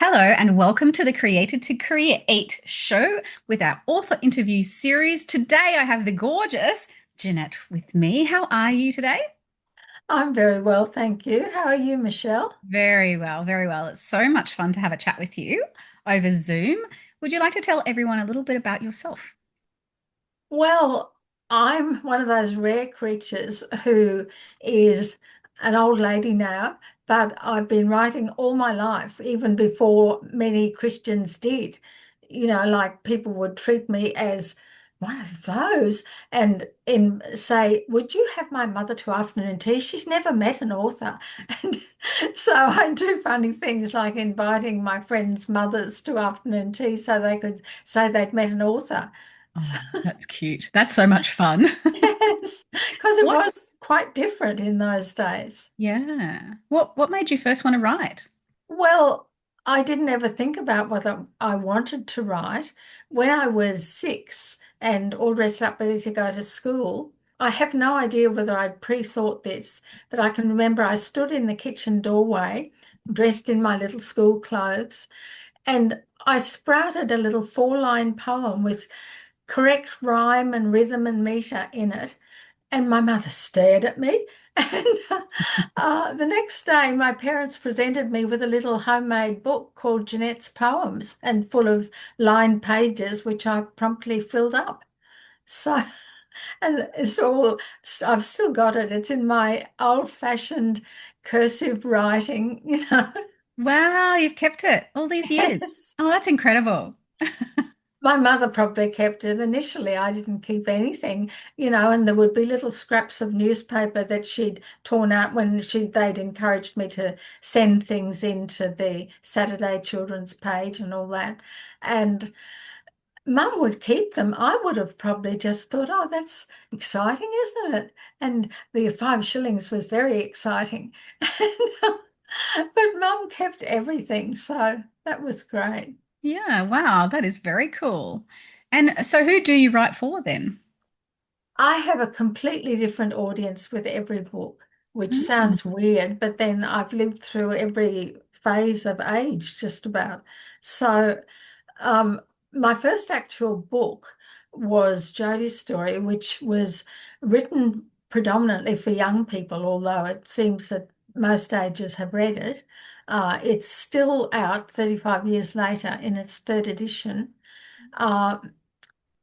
Hello, and welcome to the Created to Create show with our author interview series. Today, I have the gorgeous Jeanette with me. How are you today? I'm very well, thank you. How are you, Michelle? Very well, very well. It's so much fun to have a chat with you over Zoom. Would you like to tell everyone a little bit about yourself? Well, I'm one of those rare creatures who is an old lady now, but I've been writing all my life, even before many Christians did. Like people would treat me as one of those and say, "Would you have my mother to afternoon tea?" She's never met an author. And so I do funny things like inviting my friends' mothers to afternoon tea so they could say they'd met an author. Oh, that's cute. That's so much fun. Yes, because it What? was quite different in those days. Yeah. What made you first want to write? Well, I didn't ever think about whether I wanted to write. When I was 6 and all dressed up ready to go to school, I have no idea whether I'd pre-thought this, but I can remember I stood in the kitchen doorway, dressed in my little school clothes, and I sprouted a little four-line poem with correct rhyme and rhythm and meter in it. And my mother stared at me. And the next day, my parents presented me with a little homemade book called Jeanette's Poems and full of lined pages, which I promptly filled up. So, and it's all, I've still got it. It's in my old-fashioned cursive writing. Wow, you've kept it all these years. Yes. Oh, that's incredible. My mother probably kept it. Initially, I didn't keep anything, and there would be little scraps of newspaper that she'd torn out when they'd encouraged me to send things into the Saturday Children's page and all that. And Mum would keep them. I would have probably just thought, oh, that's exciting, isn't it? And the 5 shillings was very exciting. But Mum kept everything, so that was great. Yeah, wow, that is very cool. And so who do you write for then? I have a completely different audience with every book, which Mm. sounds weird, but then I've lived through every phase of age just about. So, um, my first actual book was Jodie's story, which was written predominantly for young people, although it seems that most ages have read it. It's still out 35 years later in its third edition. Uh,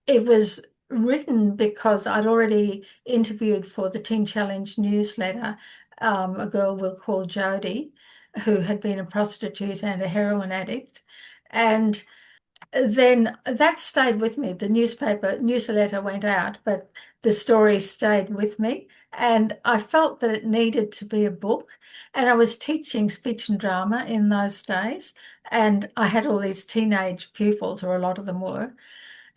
it was written because I'd already interviewed for the Teen Challenge newsletter a girl we'll call Jodie, who had been a prostitute and a heroin addict. And then that stayed with me. The newsletter went out, but the story stayed with me. And I felt that it needed to be a book. And I was teaching speech and drama in those days. And I had all these teenage pupils, or a lot of them were.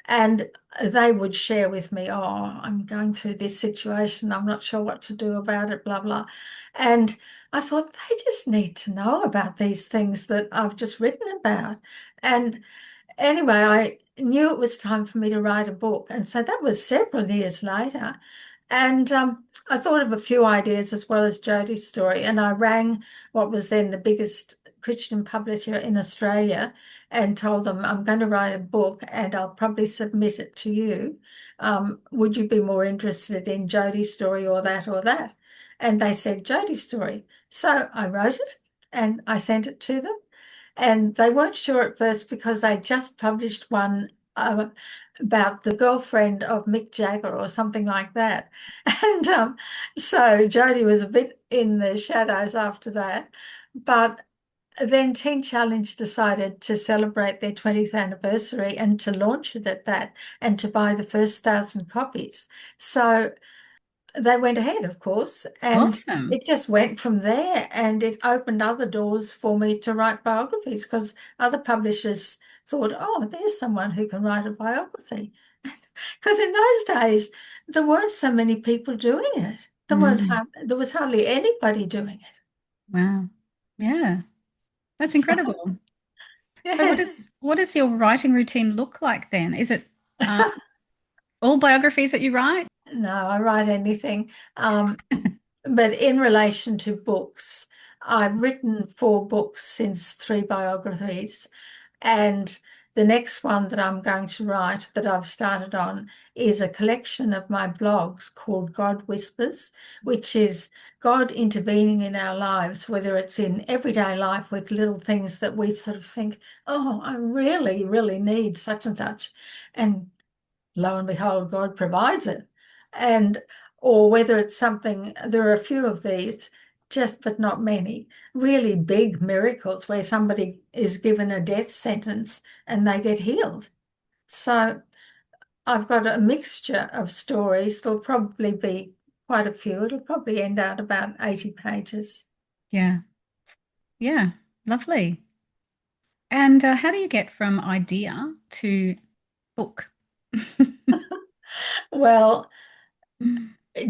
And they would share with me, oh, I'm going through this situation. I'm not sure what to do about it, blah, blah. And I thought they just need to know about these things that I've just written about. And anyway, I knew it was time for me to write a book. And so that was several years later. And I thought of a few ideas as well as Jodie's story. And I rang what was then the biggest Christian publisher in Australia and told them, I'm going to write a book and I'll probably submit it to you. Would you be more interested in Jodie's story or that or that? And they said Jodie's story. So I wrote it and I sent it to them. And they weren't sure at first because they just published one about the girlfriend of Mick Jagger or something like that. And so Jodie was a bit in the shadows after that. But then Teen Challenge decided to celebrate their 20th anniversary and to launch it at that and to buy the first 1,000 copies. So they went ahead, of course, and Awesome. it just went from there. And it opened other doors for me to write biographies because other publishers thought, oh, there's someone who can write a biography. Because in those days, there weren't so many people doing it. Mm. There was hardly anybody doing it. Wow. Yeah, that's So, incredible. So yes. what does your writing routine look like then? Is it uh, all biographies that you write? No, I write anything. But in relation to books, I've written 4 books since 3 biographies, and the next one that I'm going to write that I've started on is a collection of my blogs called God Whispers, which is God intervening in our lives, whether it's in everyday life with little things that we sort of think, oh, I really, really need such and such. And lo and behold, God provides it. And or whether it's something, there are a few of these, just but not many, really big miracles where somebody is given a death sentence and they get healed. So I've got a mixture of stories. There'll probably be quite a few. It'll probably end out about 80 pages. Yeah. Yeah. Lovely. And how do you get from idea to book? Well,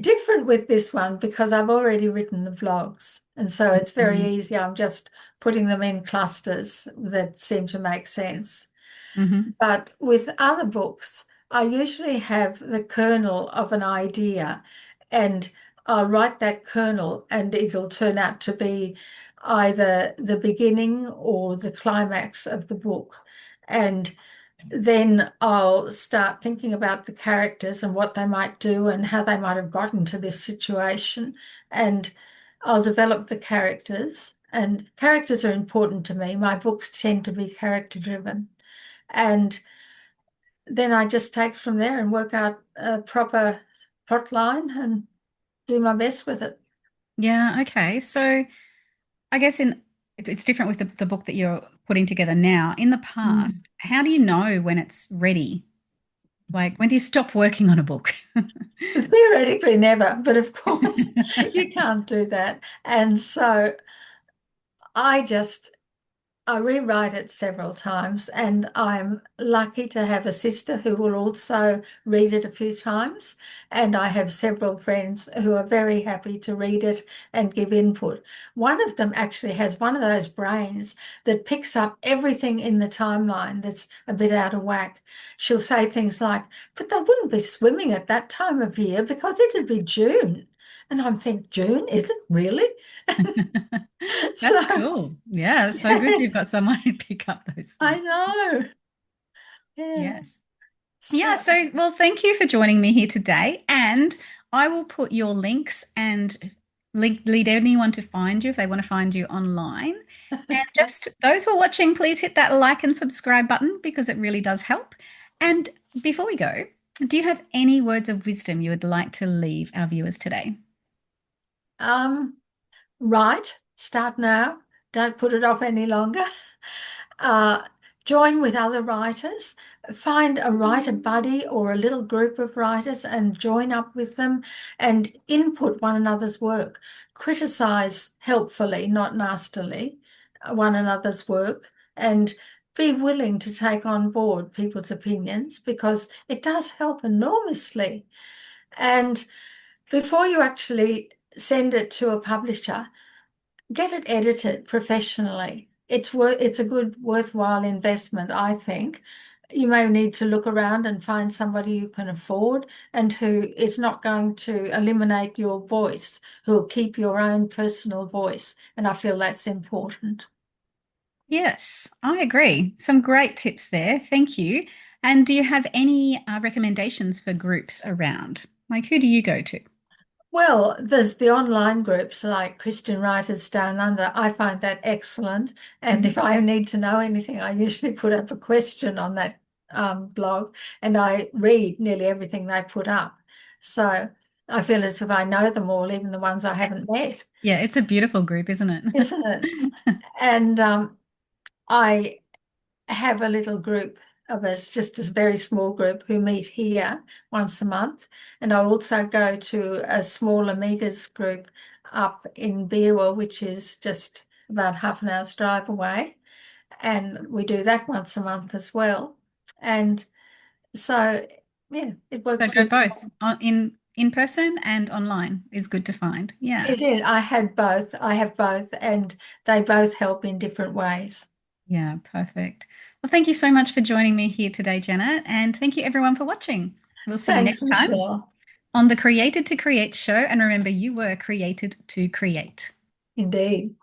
different with this one because I've already written the vlogs, and so it's very Mm-hmm. easy. I'm just putting them in clusters that seem to make sense. Mm-hmm. But with other books, I usually have the kernel of an idea, and I'll write that kernel, and it'll turn out to be either the beginning or the climax of the book. And then I'll start thinking about the characters and what they might do and how they might have gotten to this situation. And I'll develop the characters. And characters are important to me. My books tend to be character driven. And then I just take from there and work out a proper plot line and do my best with it. Yeah. Okay. So I guess it's different with the book that you're putting together now. In the Mm. past, how do you know when it's ready? Like, when do you stop working on a book? Theoretically, never, but of course, you can't do that. And so I just I rewrite it several times, and I'm lucky to have a sister who will also read it a few times. And I have several friends who are very happy to read it and give input. One of them actually has one of those brains that picks up everything in the timeline that's a bit out of whack. She'll say things like, but they wouldn't be swimming at that time of year because it'd be June. And I'm thinking, June, is it really? That's So, cool. Yeah, it's so good you've yes, got someone who pick up those I things. know. Yeah. Yes. Yeah, So, so well, thank you for joining me here today. And I will put your links and lead anyone to find you if they want to find you online. And just those who are watching, please hit that like and subscribe button because it really does help. And before we go, do you have any words of wisdom you would like to leave our viewers today? um, write, start now. Don't put it off any longer. Uh, join with other writers. Find a writer buddy or a little group of writers and join up with them and input one another's work. Criticize helpfully, not nastily, one another's work, and be willing to take on board people's opinions because it does help enormously. And before you actually send it to a publisher, get it edited professionally. It's a good worthwhile investment, I think. You may need to look around and find somebody you can afford and who is not going to eliminate your voice, who will keep your own personal voice. And I feel that's important. Yes, I agree. Some great tips there. Thank you. And do you have any recommendations for groups around? Like, who do you go to? Well, there's the online groups like Christian Writers Down Under. I find that excellent. And Mhm. if I need to know anything, I usually put up a question on that blog and I read nearly everything they put up. So I feel as if I know them all, even the ones I haven't met, Yeah, it's a beautiful group, isn't isn't it? it? And I have a little group of us, just a very small group who meet here once a month. And I also go to a small Amigas group up in Beerwell, which is just about half an hour's drive away. And we do that once a month as well. And so, yeah, it So works go really both well. in person and online is good to find. Yeah. It is. I had both. I have both, and they both help in different ways. Yeah, perfect. Well, thank you so much for joining me here today, Janet, and thank you everyone for watching. We'll see you Thanks, next time Michelle. on the Created to Create show. And remember, you were created to create. Indeed.